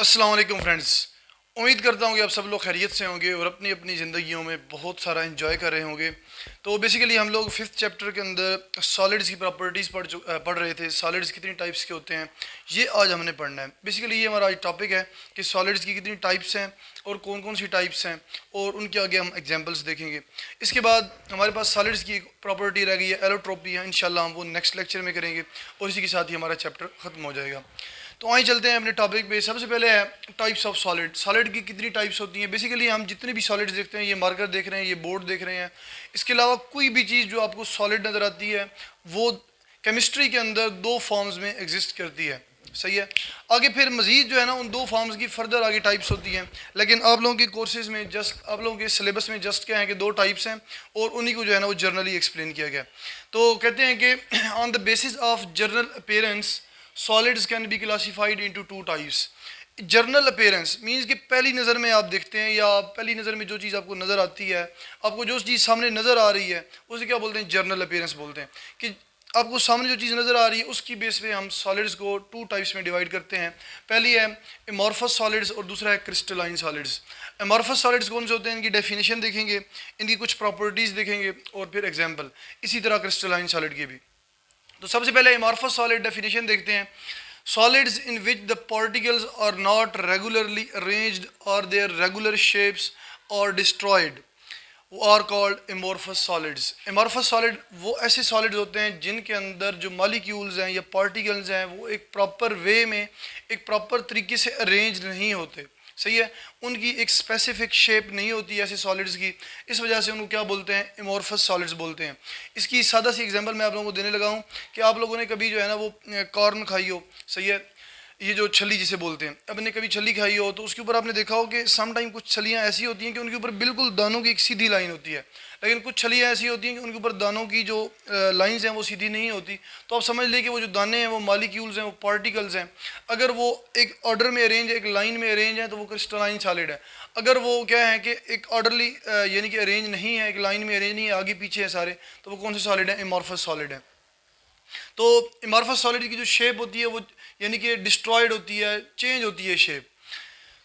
अस्सलाम वालेकुम फ्रेंड्स। उम्मीद करता हूँ कि आप सब लोग खैरियत से होंगे और अपनी अपनी ज़िंदगियों में बहुत सारा एंजॉय कर रहे होंगे। तो बेसिकली हम लोग फिफ्थ चैप्टर के अंदर सॉलिड्स की प्रॉपर्टीज़ पढ़ रहे थे। सॉलिड्स कितनी टाइप्स के होते हैं ये आज हमने पढ़ना है। बेसिकली ये हमारा आज टॉपिक है कि सॉलिड्स की कितनी टाइप्स हैं और कौन कौन सी टाइप्स हैं और उनके आगे हम एग्जाम्पल्स देखेंगे। इसके बाद हमारे पास सॉलिड्स की एक प्रॉपर्टी रह गई है, एलोट्रोपी है। इंशाल्लाह हम वो नेक्स्ट लेक्चर में करेंगे और इसी के साथ ही हमारा चैप्टर ख़त्म हो जाएगा। तो आइए चलते हैं अपने टॉपिक पे। सबसे पहले है टाइप्स ऑफ सॉलिड। सॉलिड की कितनी टाइप्स होती हैं। बेसिकली हम जितने भी सॉलिड्स देखते हैं, ये मार्कर देख रहे हैं, ये बोर्ड देख रहे हैं, इसके अलावा कोई भी चीज़ जो आपको सॉलिड नज़र आती है वो केमिस्ट्री के अंदर दो फॉर्म्स में एग्जिस्ट करती है। सही है। आगे फिर मज़ीद जो है ना उन दो फॉर्म्स की फर्दर आगे टाइप्स होती हैं, लेकिन आप लोगों के कोर्सेज में जस्ट आप लोगों के सिलेबस में जस्ट क्या है कि दो टाइप्स हैं और उन्हीं को जो है ना वो जर्नली एक्सप्लेन किया गया। तो कहते हैं कि on the basis of journal appearance solids can be classified into two types. Journal appearance means कि पहली नज़र में आप देखते हैं या पहली नज़र में जो चीज़ आपको नज़र आती है, आपको जो चीज़ सामने नज़र आ रही है उसे क्या बोलते हैं, जर्नल अपीयरेंस बोलते हैं। कि आपको सामने जो चीज़ नज़र आ रही है उसकी बेस पे हम सॉलिड्स को टू टाइप्स में डिवाइड करते हैं। पहली है एमॉर्फस सॉलिड्स और दूसरा है क्रिस्टलाइन सॉलिड्स। एमॉर्फस सॉलिड्स कौन से होते हैं, इनकी डेफिनेशन देखेंगे, इनकी कुछ प्रॉपर्टीज़ देखेंगे और फिर एग्जाम्पल, इसी तरह क्रिस्टलाइन सॉलिड के भी। तो सबसे पहले एमॉर्फस सॉलिड डेफिनेशन देखते हैं। Solids in which the particles are not regularly arranged और देयर रेगुलर शेप्स और destroyed are called amorphous solids. Amorphous solid वो ऐसे सॉलिड्स होते हैं जिनके अंदर जो मॉलिक्यूल्स हैं या पार्टिकल्स हैं वो एक प्रॉपर वे में, एक प्रॉपर तरीके से अरेंज नहीं होते। सही है। उनकी एक स्पेसिफिक शेप नहीं होती ऐसे सॉलिड्स की, इस वजह से उनको क्या बोलते हैं, एमॉर्फस सॉलिड्स बोलते हैं। इसकी सादा सी एग्जांपल मैं आप लोगों को देने लगा हूँ कि आप लोगों ने कभी जो है ना वो कॉर्न खाई हो। सही है। ये जो छली जिसे बोलते हैं, आपने कभी छली खाई हो तो उसके ऊपर आपने देखा हो कि सम टाइम कुछ छलियाँ ऐसी होती हैं कि उनके ऊपर बिल्कुल दानों की एक सीधी लाइन होती है, लेकिन कुछ छलियाँ ऐसी होती हैं कि उनके ऊपर दानों की जो लाइंस हैं वो सीधी नहीं होती। तो आप समझ लें कि वो जो दाने हैं वो मॉलिक्यूल्स हैं, वो पार्टिकल्स हैं। अगर वो एक ऑर्डर में अरेंज, एक लाइन में अरेंज है तो वो क्रिस्टलाइन सॉलिड है। अगर वो क्या है कि एक ऑर्डरली यानी कि अरेंज नहीं है, एक लाइन में अरेंज नहीं है, आगे पीछे है सारे, तो वो कौन से सॉलिड है, एमॉर्फस सॉलिड है। तो एमॉर्फस सॉलिड की जो शेप होती है वो यानी कि डिस्ट्रॉयड होती है, चेंज होती है शेप।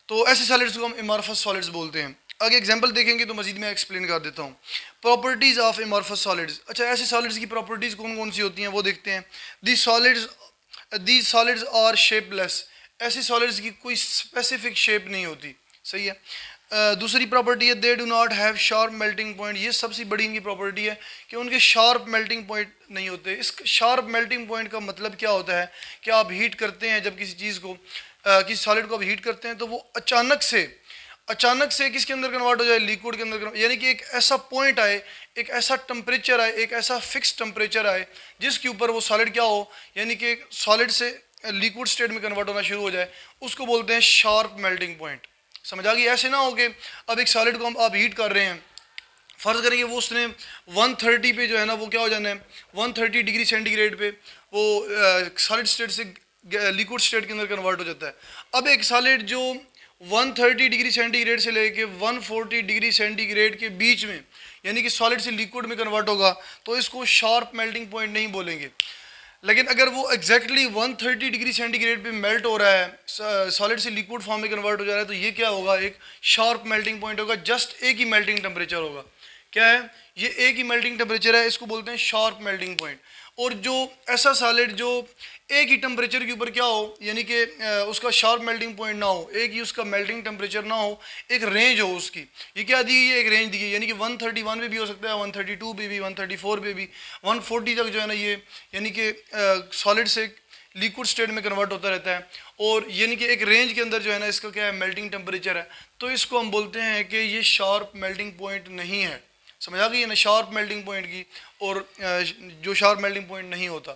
तो ऐसे सॉलिड्स को हम एमॉर्फस सॉलिड्स बोलते हैं। आगे एग्जांपल देखेंगे तो मजीद मैं एक्सप्लेन कर देता हूँ। Properties of amorphous solids. अच्छा, ऐसे सॉलिड्स की प्रॉपर्टीज़ कौन कौन सी होती हैं वो देखते हैं। These solids are shapeless. ऐसे सॉलिड्स की कोई स्पेसिफिक शेप नहीं होती। सही है। दूसरी प्रॉपर्टी है they do not have sharp melting point. ये सबसे बड़ी इनकी प्रॉपर्टी है कि उनके शार्प मेल्टिंग पॉइंट नहीं होते। इस शार्प मेल्टिंग पॉइंट का मतलब क्या होता है कि आप हीट करते हैं, जब किसी चीज़ को किसी सॉलिड को आप हीट करते हैं तो वो अचानक से किसके अंदर कन्वर्ट हो जाए, लिक्विड के अंदर। यानी कि एक ऐसा पॉइंट आए, एक ऐसा टेम्परेचर आए, एक ऐसा फिक्स टेम्परेचर आए जिसके ऊपर वो सॉलिड क्या हो, यानी कि सॉलिड से लिक्विड स्टेट में कन्वर्ट होना शुरू हो जाए, उसको बोलते हैं शार्प मेल्टिंग पॉइंट। समझ आ गई। ऐसे ना हो कि अब एक सॉलिड को आप हीट कर रहे हैं, फ़र्ज़ करेंगे वो उसने 130 पे जो है ना वो क्या हो जाना है, 130 डिग्री सेंटीग्रेड पे वो सॉलिड स्टेट से लिक्विड स्टेट के अंदर कन्वर्ट हो जाता है। अब एक सॉलिड जो 130 डिग्री सेंटीग्रेड से लेके 140 डिग्री सेंटीग्रेड के बीच में यानी कि सॉलिड से लिक्विड में कन्वर्ट होगा तो इसको शार्प मेल्टिंग पॉइंट नहीं बोलेंगे। लेकिन अगर वो एग्जैक्टली 130 डिग्री सेंटीग्रेड पे मेल्ट हो रहा है, सॉलिड से लिक्विड फॉर्म में कन्वर्ट हो जा रहा है, तो ये क्या होगा, एक शार्प मेल्टिंग पॉइंट होगा। जस्ट एक ही मेल्टिंग टेम्परेचर होगा। क्या है ये, एक ही मेल्टिंग टेम्परेचर है, इसको बोलते हैं शार्प मेल्टिंग पॉइंट। और जो ऐसा सॉलिड जो एक ही टेम्परेचर के ऊपर क्या हो, यानी कि उसका शार्प मेल्टिंग पॉइंट ना हो, एक ही उसका मेल्टिंग टेम्परेचर ना हो, एक रेंज हो उसकी, ये क्या दी है, एक रेंज दी है। यानी कि 131 पे भी हो सकता है, 132 पे भी, 134 पे भी, 140 तक जो है ना ये यानी कि सॉलिड से लिक्विड स्टेट में कन्वर्ट होता रहता है। और यानी कि एक रेंज के अंदर जो है ना इसका क्या है, मेल्टिंग टेम्परेचर है। तो इसको हम बोलते हैं कि ये शार्प मेल्टिंग पॉइंट नहीं है। समझ आ गई ना, शार्प मेल्टिंग पॉइंट की और जो शार्प मेल्टिंग पॉइंट नहीं होता।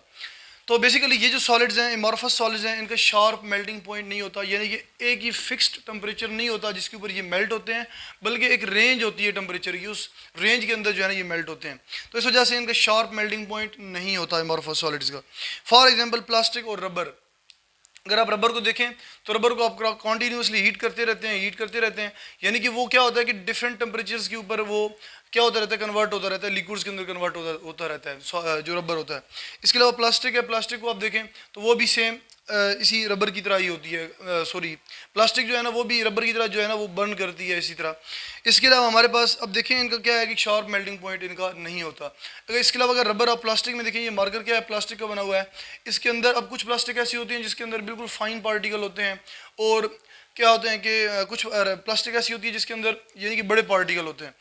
तो बेसिकली ये जो सॉलिड्स हैं, एमॉर्फस सॉलिड्स हैं, इनका शार्प मेल्टिंग पॉइंट नहीं होता, यानी कि एक ही फिक्स्ड टेम्परेचर नहीं होता जिसके ऊपर ये मेल्ट होते हैं, बल्कि एक रेंज होती है टेम्परेचर की, उस रेंज के अंदर जो है ना ये मेल्ट होते हैं। तो इस वजह से इनका शार्प मेल्टिंग पॉइंट नहीं होता एमॉर्फस सॉलिड्स का। फॉर एग्जाम्पल प्लास्टिक और रबर। अगर आप रबर को देखें तो रबर को आप कॉन्टीन्यूसली हीट करते रहते हैं, यानी कि वो क्या होता है कि डिफरेंट टेम्परेचर्स के ऊपर वो क्या होता रहता है, कन्वर्ट होता रहता है, लिक्विड्स के अंदर कन्वर्ट होता रहता है, जो रबर होता है। इसके अलावा प्लास्टिक है, प्लास्टिक को आप देखें तो वो भी सेम इसी रबर की तरह ही होती है, सॉरी प्लास्टिक जो है ना वो भी रबर की तरह जो है ना वो बर्न करती है इसी तरह। इसके अलावा हमारे पास अब देखें इनका क्या है कि शार्प मेल्टिंग पॉइंट इनका नहीं होता। अगर इसके अलावा अगर रबर आप प्लास्टिक में देखें, ये मार्कर क्या है, प्लास्टिक का बना हुआ है। इसके अंदर अब कुछ प्लास्टिक ऐसी होती हैं जिसके अंदर बिल्कुल फाइन पार्टिकल होते हैं, और क्या होते हैं कि कुछ प्लास्टिक ऐसी होती है जिसके अंदर यानी कि बड़े पार्टिकल होते हैं।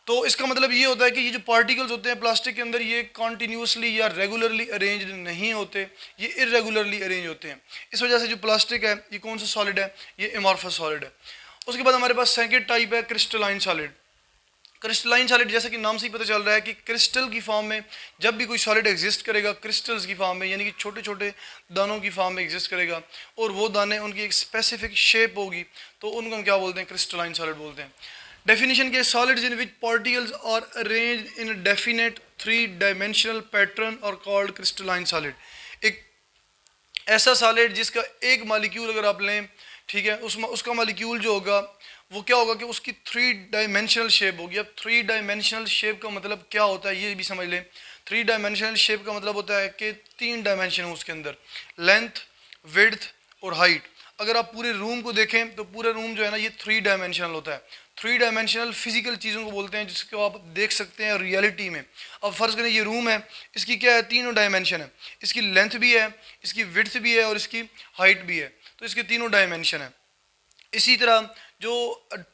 तो इसका मतलब ये होता है कि ये जो पार्टिकल्स होते हैं प्लास्टिक के अंदर, ये कॉन्टीन्यूसली या रेगुलरली अरेंज नहीं होते, ये इरेगुलरली अरेंज होते हैं। इस वजह से जो प्लास्टिक है ये कौन सा सॉलिड है, ये एमॉर्फस सॉलिड है। उसके बाद हमारे पास सेकंड टाइप है क्रिस्टलाइन सॉलिड। क्रिस्टलाइन सॉलिड जैसा कि नाम से ही पता चल रहा है कि क्रिस्टल की फॉर्म में जब भी कोई सॉलिड एग्जिस्ट करेगा, क्रिस्टल्स की फॉर्म में यानी कि छोटे छोटे दानों की फॉर्म में एग्जिस्ट करेगा, और वो दाने उनकी एक स्पेसिफिक शेप होगी, तो उनको हम क्या बोलते हैं, क्रिस्टलाइन सॉलिड बोलते हैं। डेफिनेशन के solids in which particles are arranged in definite 3 dimensional pattern और कॉल्ड क्रिस्टलाइन सॉलिड। एक ऐसा सॉलिड जिसका एक मॉलिक्यूल अगर आप लें, ठीक है, उसका मॉलिक्यूल जो होगा वो क्या होगा कि उसकी 3 डायमेंशनल शेप होगी। अब 3 डायमेंशनल शेप का मतलब क्या होता है ये भी समझ लें। 3 डायमेंशनल शेप का मतलब होता है कि 3 डायमेंशन है उसके अंदर, लेंथ, विड्थ और हाइट। अगर आप पूरे रूम को देखें तो पूरा रूम जो है ना ये 3 डायमेंशनल होता है। 3 डायमेंशनल फिजिकल चीज़ों को बोलते हैं जिसको आप देख सकते हैं रियलिटी में। अब फर्ज करें ये रूम है, इसकी क्या है, 3 डायमेंशन है, इसकी लेंथ भी है, इसकी विड्थ भी है और इसकी हाइट भी है, तो इसके 3 डायमेंशन है। इसी तरह जो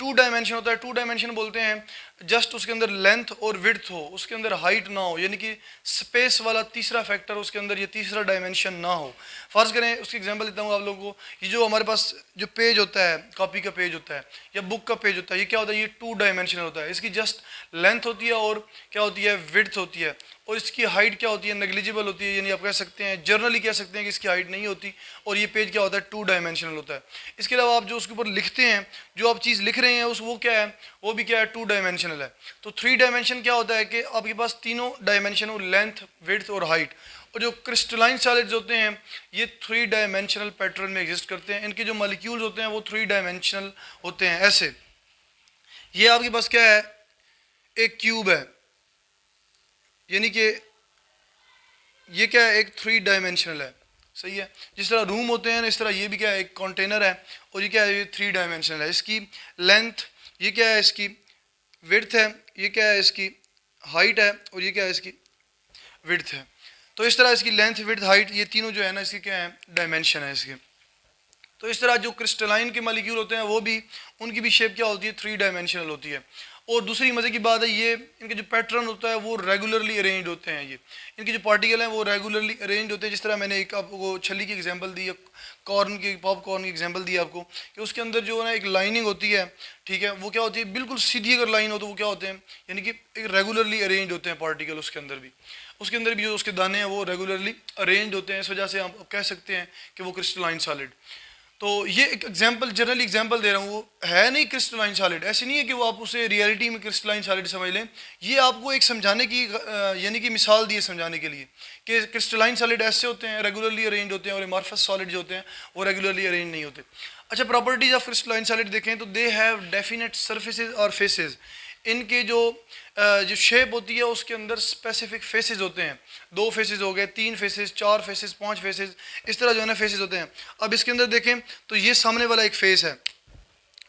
2 डायमेंशन होता है, 2 डायमेंशन बोलते हैं जस्ट उसके अंदर लेंथ और विड्थ हो, उसके अंदर हाइट ना हो, यानी कि स्पेस वाला तीसरा फैक्टर उसके अंदर, ये तीसरा डायमेंशन ना हो। फर्ज करें उसकी एग्जांपल देता हूँ आप लोगों को, ये जो हमारे पास जो पेज होता है, कॉपी का पेज होता है या बुक का पेज होता है, ये क्या होता है, ये 2 डायमेंशनल होता है। इसकी जस्ट लेंथ होती है और क्या होती है, विड्थ होती है, और इसकी हाइट क्या होती है, नेग्लिजिबल होती है, यानी आप कह सकते हैं जनरली कह सकते हैं कि इसकी हाइट नहीं होती, और ये पेज क्या होता है, 2 डायमेंशनल होता है। इसके अलावा आप जो उसके ऊपर लिखते हैं, जो आप चीज़ लिख रहे हैं उस वो क्या है, वो भी क्या है, 2 डायमेंशनल है। तो 3 डायमेंशन क्या होता है कि आपके पास तीनों डायमेंशन हो, लेंथ, विड्थ और हाइट। और जो क्रिस्टलाइन सॉलिड्स होते हैं ये 3 डायमेंशनल पैटर्न में एग्जिस्ट करते हैं। इनके जो मॉलिक्यूल्स होते हैं वो 3 डायमेंशनल होते हैं ऐसे। ये आपके पास क्या है, एक क्यूब है, यानी कि ये क्या है, एक 3 डायमेंशनल है, सही है। जिस तरह रूम होते हैं ना, इस तरह ये भी क्या है, एक कंटेनर है, और ये क्या है, ये 3 डायमेंशनल है। इसकी लेंथ, ये क्या है, इसकी विड्थ है, ये क्या है, इसकी हाइट है, और ये क्या है, इसकी विड्थ है। तो इस तरह इसकी लेंथ, विड्थ, हाइट, ये तीनों जो है ना इसकी क्या है, डायमेंशन है इसके। तो इस तरह जो क्रिस्टलाइन के मॉलिक्यूल होते हैं वो भी, उनकी भी शेप क्या होती है, 3 डायमेंशनल होती है। और दूसरी मज़े की बात है, ये इनके जो पैटर्न होता है वो रेगुलरली अरेंज होते हैं। ये इनके जो पार्टिकल हैं वो रेगुलरली अरेंज होते हैं। जिस तरह मैंने एक आपको छली की एग्जांपल दी, कॉर्न की, पॉपकॉर्न की एग्जांपल दी आपको, कि उसके अंदर जो है ना एक लाइनिंग होती है, ठीक है, वो क्या होती है, बिल्कुल सीधी अगर लाइन हो तो वो क्या होते हैं, यानी कि एक रेगुलरली अरेंज होते हैं पार्टिकल। उसके अंदर भी जो उसके दाने हैं वो रेगुलरली अरेंज होते हैं। इस वजह से आप कह सकते हैं कि वो क्रिस्टलाइन सॉलिड। तो ये एक एग्जांपल, जनरली एग्जांपल दे रहा हूँ, वो है नहीं क्रिस्टलाइन सॉलिड, ऐसे नहीं है कि वो आप उसे रियलिटी में क्रिस्टलाइन सॉलिड समझ लें। ये आपको एक समझाने की यानी कि मिसाल दी है समझाने के लिए कि क्रिस्टलाइन सॉलिड ऐसे होते हैं, रेगुलरली अरेंज होते हैं, और एमॉर्फस सॉलिड जो होते हैं वो रेगुलरली अरेंज नहीं होते। अच्छा, प्रॉपर्टीज ऑफ क्रिस्टलाइन सॉलिड देखें तो दे हैव डेफिनेट सर्फेसेज और फेसेस। इनके जो शेप होती है उसके अंदर स्पेसिफिक फेसेस होते हैं। 2 फेसेस हो गए, 3 फेसेस, 4 फेसेस, 5 फेसेस, इस तरह जो है ना फेसेस होते हैं। अब इसके अंदर देखें तो ये सामने वाला एक फेस है,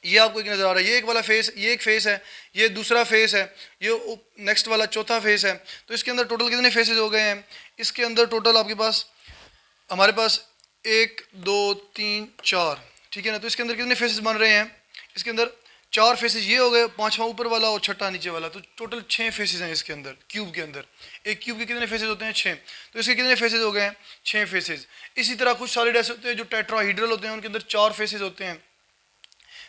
ये आपको एक नज़र आ रहा है, ये एक वाला फेस, ये एक फेस है, ये दूसरा फेस है, ये नेक्स्ट वाला चौथा फेस है। तो इसके अंदर टोटल कितने फेसेस हो गए हैं, इसके अंदर टोटल आपके पास, हमारे पास 1 2 3 4, ठीक है ना। तो इसके अंदर कितने फेसेस बन रहे हैं, इसके अंदर 4 फेसेस ये हो गए, 5वां ऊपर वाला और 6ठा नीचे वाला, तो टोटल 6 फेसेस हैं इसके अंदर, क्यूब के अंदर। एक क्यूब के कितने फेसेस होते हैं, 6। तो इसके कितने फेसेस हो गए हैं, 6 फेसेस। इसी तरह कुछ सॉलिड ऐसे होते हैं जो टेट्राहीड्रल होते हैं, उनके अंदर 4 फेसेस होते हैं।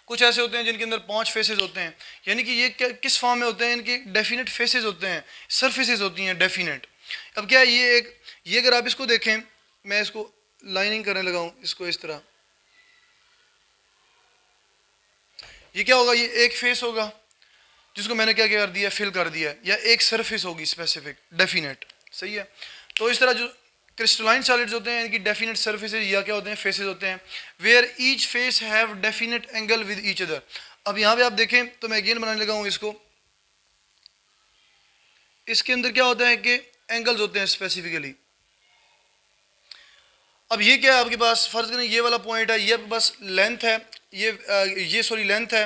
कुछ ऐसे होते हैं जिनके अंदर 5 फेसेस होते हैं। यानी कि ये किस फॉर्म में होते हैं, इनके डेफिनेट फेसेस होते हैं, सरफेसेस होती हैं डेफिनेट। अब क्या है, ये अगर आप इसको देखें, मैं इसको लाइनिंग करने लगा हूँ इसको इस तरह, ये क्या होगा, ये एक फेस होगा जिसको मैंने क्या कर दिया, फिल कर दिया, या एक सरफेस होगी स्पेसिफिक डेफिनेट, सही है। तो इस तरह जो क्रिस्टलाइन सॉलिड्स होते हैं इनकी डेफिनेट सर्फेसेज या क्या होते हैं, फेसेस होते हैं, where each face have definite angle with each other. अब यहाँ पे आप देखें तो मैं अगेन बनाने लगा हूँ इसको, इसके अंदर क्या होता है कि एंगल्स होते हैं स्पेसिफिकली। अब ये क्या है आपके पास, फर्ज करें ये वाला पॉइंट है, ये आपके पास लेंथ है, ये सॉरी लेंथ है,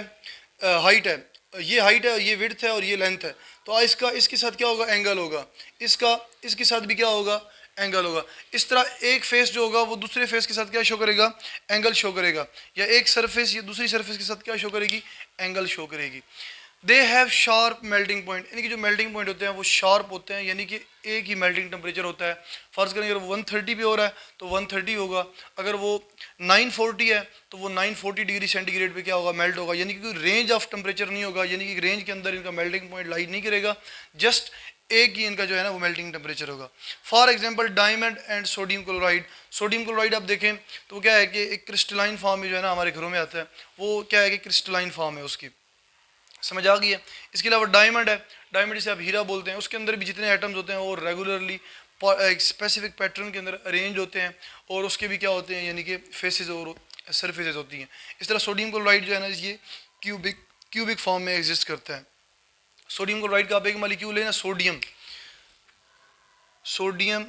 हाइट है, ये हाइट है, ये विड्थ है और ये लेंथ है। तो इसका इसके साथ क्या होगा, एंगल होगा। इसका इसके साथ भी क्या होगा, एंगल होगा। इस तरह एक फेस जो होगा वो दूसरे फेस के साथ क्या शो करेगा, एंगल शो करेगा। या एक सरफेस ये दूसरी सरफेस के साथ क्या शो करेगी, एंगल शो करेगी। They have sharp melting point, यानी कि जो मेल्टिंग पॉइंट होते हैं वो शार्प होते हैं, यानी कि एक ही मेल्टिंग टेम्परेचर होता है। फ़र्ज़ करें अगर वो 130 पे हो रहा है तो 130 होगा, अगर वो 940 है तो वो 940 डिग्री सेंटीग्रेड पे क्या होगा, मेल्ट होगा। यानी कि कोई रेंज ऑफ टेम्परेचर नहीं होगा, यानी कि रेंज के अंदर इनका मेल्टिंग पॉइंट लाई नहीं करेगा, जस्ट एक ही इनका जो है ना वो मेल्टिंग टेम्परेचर होगा। For example diamond and sodium chloride. Sodium chloride आप देखें तो क्या है कि एक क्रिस्टलाइन फॉर्म में जो है ना हमारे घरों में आता है, वो क्या है कि क्रिस्टलाइन फॉर्म है उसकी, समझ आ गई है। इसके अलावा डायमंड है, डायमंड जिसे आप हीरा बोलते हैं, उसके अंदर भी जितने एटम्स होते हैं वो रेगुलरली एक स्पेसिफिक पैटर्न के अंदर अरेंज होते हैं और उसके भी क्या होते हैं, यानी कि फेसेस और सरफेसेस होती हैं। इस तरह सोडियम क्लोराइड जो है ना ये क्यूबिक फॉर्म में एग्जिस्ट करता है। सोडियम क्लोराइड का आप एक मॉलिक्यूल है ना सोडियम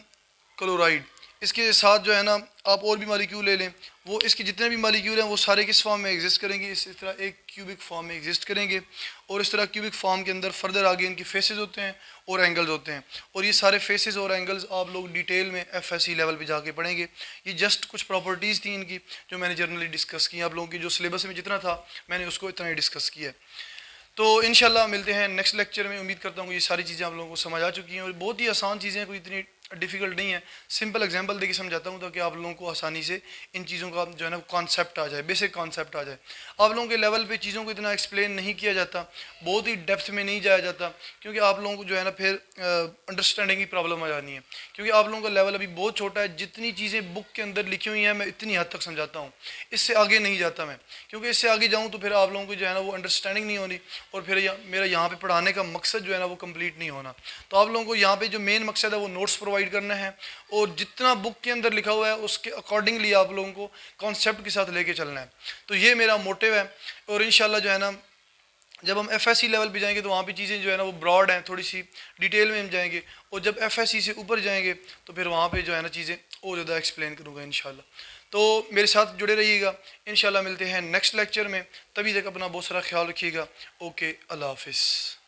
क्लोराइड, इसके साथ जो है ना आप और भी मॉलिक्यूल ले लें, वो इसके जितने भी मॉलिक्यूल हैं वो सारे किस फॉर्म में एग्जिस्ट करेंगे, इस तरह एक क्यूबिक फॉर्म में एग्जिस्ट करेंगे। और इस तरह क्यूबिक फॉर्म के अंदर फर्दर आगे इनके फेसेस होते हैं और एंगल्स होते हैं, और ये सारे फेसेस और एंगल्स आप लोग डिटेल में एफएससी लेवल पे जाके पढ़ेंगे। ये जस्ट कुछ प्रॉपर्टीज़ थी इनकी जो मैंने जनरली डिस्कस की, आप लोगों की जो सिलेबस में जितना था मैंने उसको इतना ही डिस्कस किया है। तो इंशाल्लाह मिलते हैं नेक्स्ट लेक्चर में। उम्मीद करता हूँ ये सारी चीज़ें आप लोगों को समझ आ चुकी हैं और बहुत ही आसान चीज़ें हैं, कोई इतनी डिफ़िकल्ट नहीं है। सिंपल एग्जांपल देके समझाता हूँ ताकि आप लोगों को आसानी से इन चीज़ों का जो है ना कॉन्सेप्ट आ जाए, बेसिक कॉन्सेप्ट आ जाए। आप लोगों के लेवल पे चीज़ों को इतना एक्सप्लेन नहीं किया जाता, बहुत ही डेप्थ में नहीं जाया जाता, क्योंकि आप लोगों को जो है ना फिर अंडरस्टैंडिंग की प्रॉब्लम आ जानी है, क्योंकि आप लोगों का लेवल अभी बहुत छोटा है। जितनी चीज़ें बुक के अंदर लिखी हुई हैं मैं इतनी हद तक समझाता हूँ, इससे आगे नहीं जाता मैं, क्योंकि इससे आगे जाऊँ तो फिर आप लोगों को जो है ना वो अंडरस्टैंडिंग नहीं होनी और फिर मेरा यहाँ पे पढ़ाने का मकसद जो है ना वो कंप्लीट नहीं होना। तो आप लोगों को यहाँ पे जो मेन मकसद है वो नोट्स प्रोवाइड करना है और जितना बुक के अंदर लिखा हुआ है उसके अकॉर्डिंगली आप लोगों को कॉन्सेप्ट के साथ लेके चलना है। तो ये मेरा मोटिव है और इंशाल्लाह जो है ना जब हम एफएससी लेवल पे जाएंगे तो वहाँ पे चीज़ें जो है ना वो ब्रॉड हैं, थोड़ी सी डिटेल में हम जाएंगे, और जब एफएससी से ऊपर जाएंगे तो फिर वहाँ पे जो है ना चीज़ें और ज़्यादा एक्सप्लेन करूँगा इंशाल्लाह। तो मेरे साथ जुड़े रहिएगा, इंशाल्लाह मिलते हैं नेक्स्ट लेक्चर में। तभी तक अपना बहुत सारा ख्याल रखिएगा। ओके, अल्लाह हाफिज़।